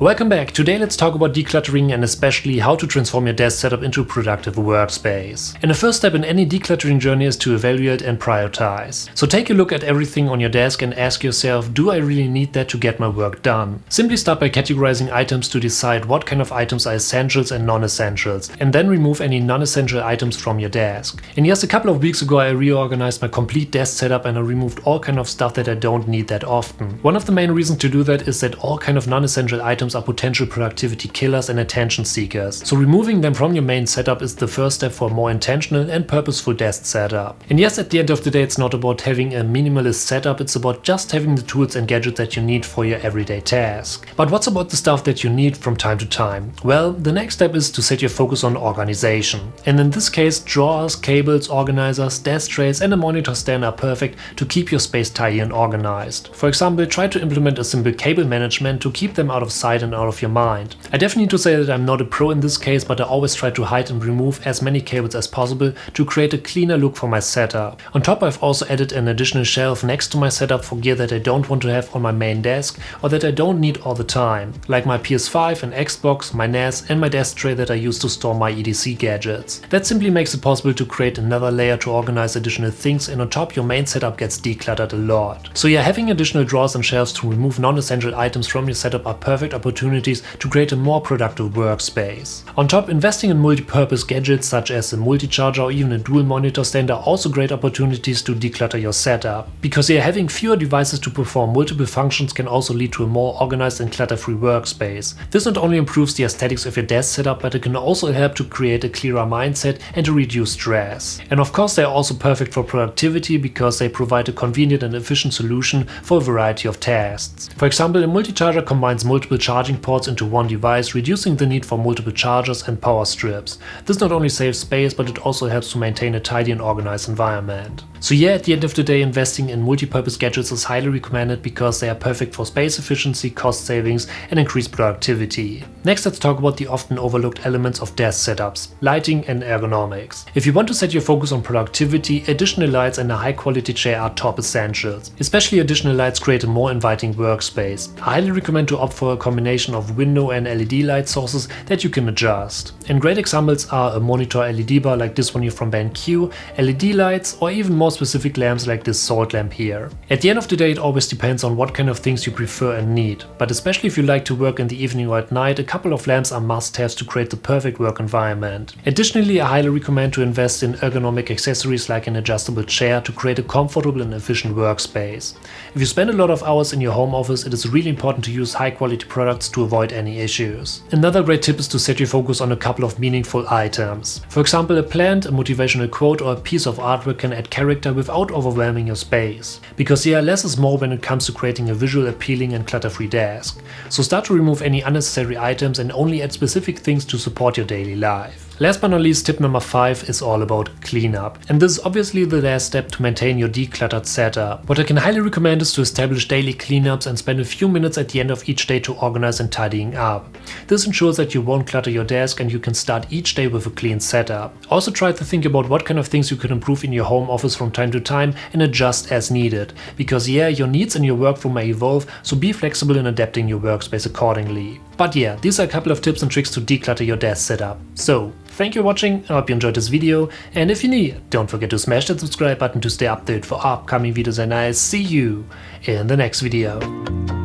Welcome back. Today let's talk about decluttering and especially how to transform your desk setup into a productive workspace. And the first step in any decluttering journey is to evaluate and prioritize. So take a look at everything on your desk and ask yourself, do I really need that to get my work done? Simply start by categorizing items to decide what kind of items are essentials and non-essentials, and then remove any non-essential items from your desk. And yes, a couple of weeks ago I reorganized my complete desk setup and I removed all kind of stuff that I don't need that often. One of the main reasons to do that is that all kind of non-essential items are potential productivity killers and attention seekers. So removing them from your main setup is the first step for a more intentional and purposeful desk setup. And yes, at the end of the day, it's not about having a minimalist setup, it's about just having the tools and gadgets that you need for your everyday task. But what's about the stuff that you need from time to time? Well, the next step is to set your focus on organization. And in this case, drawers, cables, organizers, desk trays and a monitor stand are perfect to keep your space tidy and organized. For example, try to implement a simple cable management to keep them out of sight and out of your mind. I definitely need to say that I'm not a pro in this case, but I always try to hide and remove as many cables as possible to create a cleaner look for my setup. On top, I've also added an additional shelf next to my setup for gear that I don't want to have on my main desk or that I don't need all the time, like my PS5 and Xbox, my NAS and my desk tray that I use to store my EDC gadgets. That simply makes it possible to create another layer to organize additional things, and on top your main setup gets decluttered a lot. So yeah, having additional drawers and shelves to remove non-essential items from your setup are perfect opportunities to create a more productive workspace. On top, investing in multi-purpose gadgets such as a multi-charger or even a dual monitor stand are also great opportunities to declutter your setup. Because here, having fewer devices to perform multiple functions can also lead to a more organized and clutter-free workspace. This not only improves the aesthetics of your desk setup, but it can also help to create a clearer mindset and to reduce stress. And of course, they are also perfect for productivity because they provide a convenient and efficient solution for a variety of tasks. For example, a multi-charger combines multiple charging ports into one device, reducing the need for multiple chargers and power strips. This not only saves space, but it also helps to maintain a tidy and organized environment. So yeah, at the end of the day, investing in multi-purpose gadgets is highly recommended because they are perfect for space efficiency, cost savings and increased productivity. Next, let's talk about the often overlooked elements of desk setups: lighting and ergonomics. If you want to set your focus on productivity, additional lights and a high quality chair are top essentials. Especially additional lights create a more inviting workspace. I highly recommend to opt for a combination of window and LED light sources that you can adjust. And great examples are a monitor LED bar like this one here from BlackCore, LED lights, or even more specific lamps like this salt lamp here. At the end of the day, it always depends on what kind of things you prefer and need, but especially if you like to work in the evening or at night, a couple of lamps are must-haves to create the perfect work environment. Additionally, I highly recommend to invest in ergonomic accessories like an adjustable chair to create a comfortable and efficient workspace. If you spend a lot of hours in your home office, it is really important to use high-quality products to avoid any issues. Another great tip is to set your focus on a couple of meaningful items. For example, a plant, a motivational quote or a piece of artwork can add character without overwhelming your space. Because yeah, less is more when it comes to creating a visual appealing and clutter-free desk. So start to remove any unnecessary items and only add specific things to support your daily life. Last but not least, tip number 5 is all about cleanup. And this is obviously the last step to maintain your decluttered setup. What I can highly recommend is to establish daily cleanups and spend a few minutes at the end of each day to organize and tidying up. This ensures that you won't clutter your desk and you can start each day with a clean setup. Also try to think about what kind of things you could improve in your home office from time to time and adjust as needed. Because yeah, your needs and your workflow may evolve, so be flexible in adapting your workspace accordingly. But yeah, these are a couple of tips and tricks to declutter your desk setup. So, thank you for watching, I hope you enjoyed this video, and if you need, don't forget to smash that subscribe button to stay updated for upcoming videos, and I'll see you in the next video.